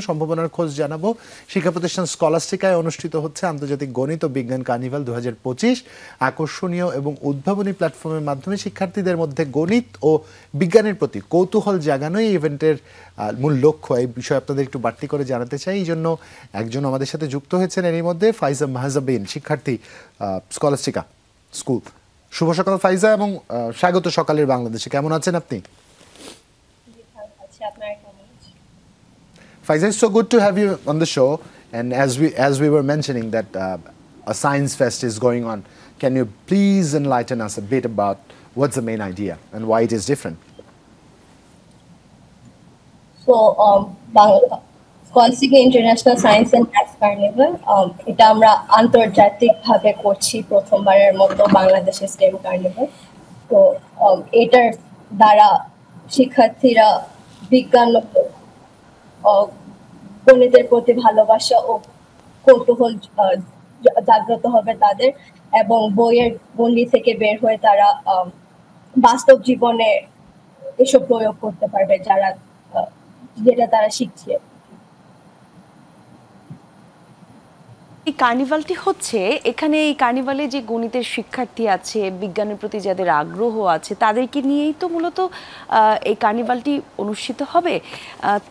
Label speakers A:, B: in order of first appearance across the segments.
A: সম্ভাবনার খোঁজ জানাবো। শিক্ষা প্রতিষ্ঠান স্কলাস্টিকায় অনুষ্ঠিত হচ্ছে আন্তর্জাতিক গণিত ও বিজ্ঞান কার্নিভাল 2025। আকর্ষণীয় এবং উদ্ভাবনী প্ল্যাটফর্মের মাধ্যমে শিক্ষার্থীদের মধ্যে গণিত ও বিজ্ঞানের প্রতি কৌতূহল জাগানো এই ইভেন্টের মূল লক্ষ্য। এই বিষয়ে আপনাদের একটু বাড়তি করে জানাতে চাই, এই জন্য একজন আমাদের সাথে যুক্ত হয়েছেন এরই মধ্যে, ফাইজা মাহজাবিন, শিক্ষার্থী, স্কলাস্টিকা স্কুল। শুভ সকাল ফাইজা, এবং স্বাগত সকালের বাংলাদেশে। কেমন আছেন আপনি? Faiza, it's so good to have you on the show. And as we were mentioning that a science fest is going on, can you please enlighten us a bit about what's the main idea and why it is different?
B: So, Scholastica International Science and Maths Carnival, এটা আমরা আন্তর্জাতিকভাবে করছি প্রথমবারের মতো বাংলাদেশের stem carnival. তো এটার দ্বারা শিক্ষার্থীরা বিজ্ঞান গণিতের প্রতি ভালোবাসা ও কৌতূহল জাগ্রত হবে তাদের, এবং বইয়ের গণ্ডি থেকে বের হয়ে তারা বাস্তব জীবনে এসব প্রয়োগ করতে পারবে যেটা তারা শিখছে।
C: এই কার্নিভালটি হচ্ছে, এখানে এই কার্নিভালে যে গণিতের শিক্ষার্থী আছে, বিজ্ঞানের প্রতি যাদের আগ্রহ আছে, তাদেরকে নিয়েই তো মূলত এই কার্নিভালটি অনুষ্ঠিত হবে।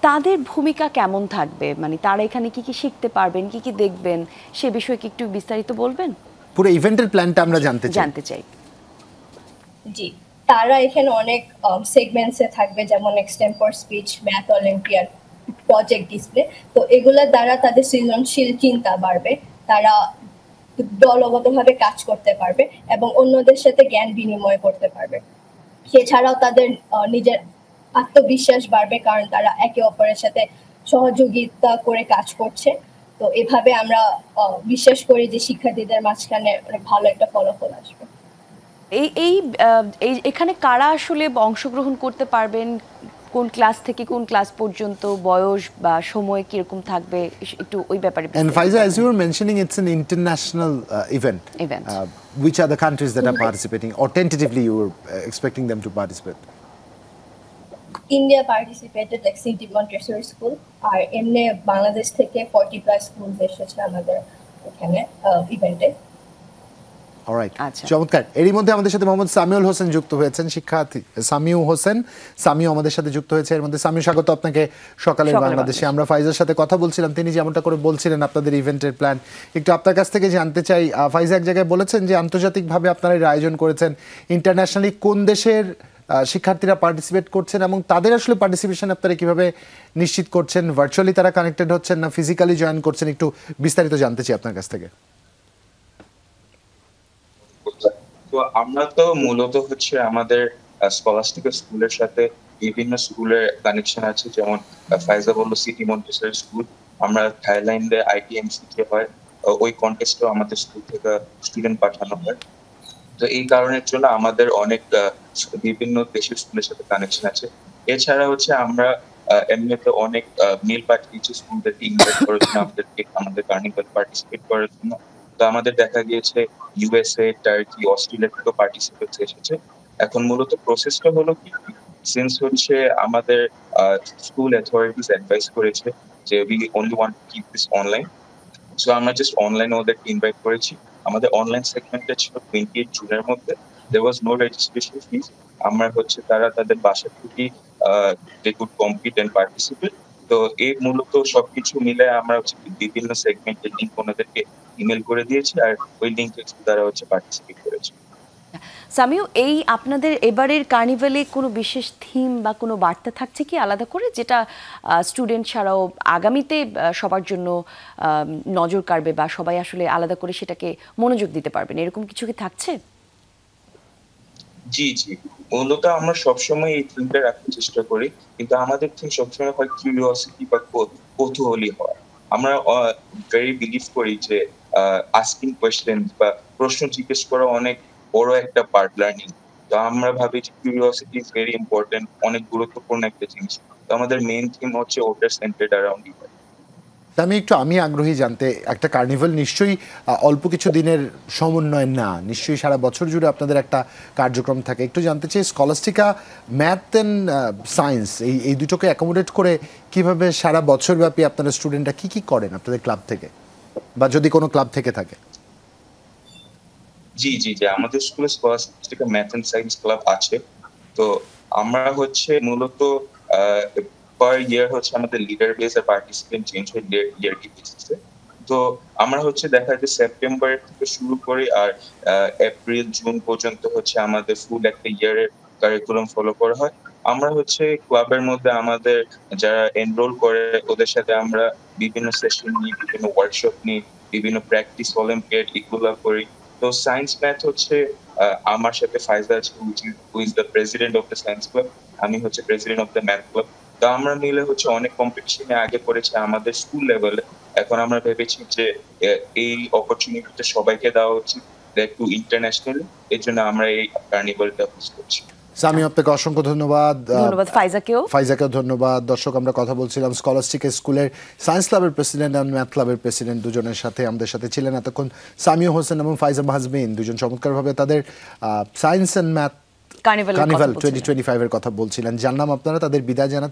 C: তাদের ভূমিকা কেমন থাকবে, মানে তারা এখানে কি কি শিখতে পারবেন, কি কি দেখবেন, সে বিষয়ে কি একটু বিস্তারিত বলবেন?
A: পুরো ইভেন্টের প্ল্যানটা আমরা জানতে চাই।
B: জি, তারা এখানে অনেক সেগমেন্টসে থাকবে, যেমন extempore speech, math olympiad, project display. তো এগুলোর দ্বারা তাদের সৃজনশীল চিন্তা বাড়বে, তারা দলগতভাবে কাজ করতে পারবে এবং অন্যদের সাথে জ্ঞান বিনিময় করতে পারবে। এছাড়াও তাদের নিজের আত্মবিশ্বাস বাড়বে, কারণ তারা একে অপরের সাথে সহযোগিতা করে কাজ করছে। তো এভাবে আমরা বিশ্বাস করি যে শিক্ষার্থীদের মাঝখানে অনেক ভালো একটা ফলাফল আসবে।
C: এখানে কারা আসলে অংশগ্রহণ করতে পারবেন, কোন ক্লাস থেকে কোন ক্লাস পর্যন্ত, বয়স বা সময় কিরকম থাকবে, একটু ওই ব্যাপারে।
A: And Faiza, as you were mentioning, it's an international event. Which are the countries that are participating, or tentatively you were expecting them to participate?
B: India participated, like St. Montessori School, আর এমনি বাংলাদেশ থেকে 40+ school এসেছে আমাদের এখানে ইভেন্টে।
A: Alright, চমৎকার। এরই মধ্যে আমাদের সাথে মোহাম্মদ সামিউল হোসেন যুক্ত হয়েছেন, শিক্ষার্থী সামিউ আমাদের সাথে যুক্ত হয়েছে। এর মধ্যে সামিউ, স্বাগত আপনাকে সকালের বাংলাদেশে। আমরা ফাইজার সাথে কথা বলছিলাম, তিনি যেমনটা করে বলছিলেন আপনাদের ইভেন্টের প্ল্যান, একটু আপনার কাছ থেকে জানতে চাই। ফাইজা এক জায়গায় বলেছেন যে আন্তর্জাতিকভাবে আপনারা এর আয়োজন করেছেন, ইন্টারন্যাশনালি কোন দেশের শিক্ষার্থীরা পার্টিসিপেট করছেন এবং তাদের আসলে পার্টিসিপেশন আপনারা কিভাবে নিশ্চিত করছেন? ভার্চুয়ালি তারা কানেক্টেড হচ্ছেন না ফিজিক্যালি জয়েন করছেন? একটু বিস্তারিত জানতে চাই আপনার কাছ থেকে।
D: তো আমরা তো মূলত হচ্ছে আমাদের স্কলাস্টিকা স্কুলের সাথে বিভিন্ন স্কুলের কানেকশন আছে, যেমন ফাইজা বলল সিটি মন্টেসরি স্কুল, আমরা থাইল্যান্ডে ITMC তে হয়, ওই কন্টেস্টে আমাদের স্কুল থেকে স্টুডেন্ট পাঠানো হয়। তো এই কারণের জন্য আমাদের অনেক বিভিন্ন দেশের স্কুলের সাথে কানেকশন আছে। এছাড়া হচ্ছে আমরা এমনিতে অনেক মিল পাঠিয়েছি স্কুলদেরকে, ইনভাইট করেছি আমাদের কার্নিভাল পার্টিসিপেট করার জন্য। তো আমাদের দেখা গিয়েছে USA, টার্কি, অস্ট্রেলিয়া থেকেও পার্টিসিপেট এসেছে। এখন মূলত প্রসেসটা হলো কি, সিন্স হচ্ছে আমাদের স্কুল অথরিটিস অ্যাডভাইস করেছে যে we only want to keep this online, so আমরা জাস্ট অনলাইনে ওদেরকে ইনভাইট করেছি। আমাদের অনলাইন সেগমেন্টটা ছিল 28 জুনের মধ্যে। There was no registration fees. আমরা হচ্ছে তারা তাদের বাসা থেকে they could compete and participate. তো এই মূলত সবকিছু মিলে আমরা হচ্ছে বিভিন্ন সেগমেন্টের লিঙ্ক ওনাদেরকে ইমেল করে দিয়েছি, আর ওই লিঙ্কে তারা হচ্ছে পার্টিসিপেট করেছে।
C: সামিউ, এই আপনাদের এবারের কার্নিভালে কোনো বিশেষ থিম বা কোনো বার্তা থাকছে কি আলাদা করে, যেটা স্টুডেন্ট ছাড়াও আগামীতে সবার জন্য নজর কাড়বে বা সবাই আসলে আলাদা করে সেটাকে মনোযোগ দিতে পারবেন, এরকম কিছু কি থাকছে?
D: জি, মূলত আমরা সবসময় এই থিমটা রাখতে চেষ্টা করি, কিন্তু আমাদের থিম সবসময় হয় কিউরিওসিটি বা কৌতূহলী হওয়া। আমরা ভেরি বিলিভ করি যে আস্কিং কোয়েশ্চেন বা প্রশ্ন জিজ্ঞেস করা অনেক বড় একটা পার্ট লার্নিং। তো আমরা ভাবি যে কিউরিওসিটি ইজ ভেরি ইম্পর্টেন্ট, অনেক গুরুত্বপূর্ণ একটা জিনিস। তো আমাদের মেইন থিম হচ্ছে ওটার সেন্টার্ড অ্যারাউন্ড ইট।
A: তা আমি আগ্রহী জানতে, একটা কার্নিভাল নিশ্চয়ই অল্প কিছু দিনের সমন্বয় না, নিশ্চয়ই সারা বছর জুড়ে আপনাদের একটা কার্যক্রম থাকে। একটু জানতে চাই স্কলাস্টিকা ম্যাথ অ্যান্ড সায়েন্স এই দুটোকে অ্যাকোমোডেট করে কিভাবে সারা বছর ব্যাপী আপনারা স্টুডেন্টরা কি করেন আপনাদের ক্লাব থেকে, বা যদি কোনো ক্লাব থেকে থাকে?
D: জি জি জি আমাদের স্কুলে Scholastica math and science club আছে। তো আমরা হচ্ছে মূলত পার ইয়ার হচ্ছে আমাদের লিডার বেস আর পার্টিসিপেন্ট চেঞ্জ হয় ইয়ার কি বেসিসে। তো আমরা হচ্ছে দেখা যায় সেপ্টেম্বর থেকে শুরু করে আর এপ্রিল জুন পর্যন্ত হচ্ছে আমাদের ফুল একটা ইয়ারের কারিকুলাম ফলো করা হয়। আমরা হচ্ছে ক্লাবের মধ্যে আমাদের যারা এনরোল করে ওদের সাথে আমরা বিভিন্ন সেশন নিই, বিভিন্ন ওয়ার্কশপ নিই, বিভিন্ন প্র্যাকটিস অলিম্পিয়াড এগুলো করি। তো সায়েন্স ম্যাথ হচ্ছে আমার সাথে ফাইজা আছে, who is the president of the science club, আমি হচ্ছে president of the math club. তো আমরা মিলে হচ্ছে অনেক কম্পিটিশনে আগে করেছি আমাদের স্কুল লেভেলে। এখন আমরা ভেবেছি যে এই অপরচুনিটিটা সবাইকে দেওয়া উচিত, একটু ইন্টারন্যাশনালি। এর জন্য আমরা এই কার্নিভালটা হোস্ট করছি।
A: সামি, আপনাকে অসংখ্য ধন্যবাদ।
C: ফাইজাকেও
A: ধন্যবাদ। দর্শক, আমরা কথা বলছিলাম স্কলাস্টিকা স্কুলের সায়েন্স ক্লাবের প্রেসিডেন্ট আর ম্যাথ ক্লাবের প্রেসিডেন্ট দুজনের সাথে। আমাদের সাথে ছিলেন এতক্ষণ সামিউ হোসেন এবং ফাইজা মাহজবিন, দুজন চমৎকারভাবে তাদের সায়েন্স অ্যান্ড ম্যাথ কার্নিভাল 2025 এর কথা বলছিলেন। জানলাম আপনারা তাদের বিদায় জানাচ্ছেন।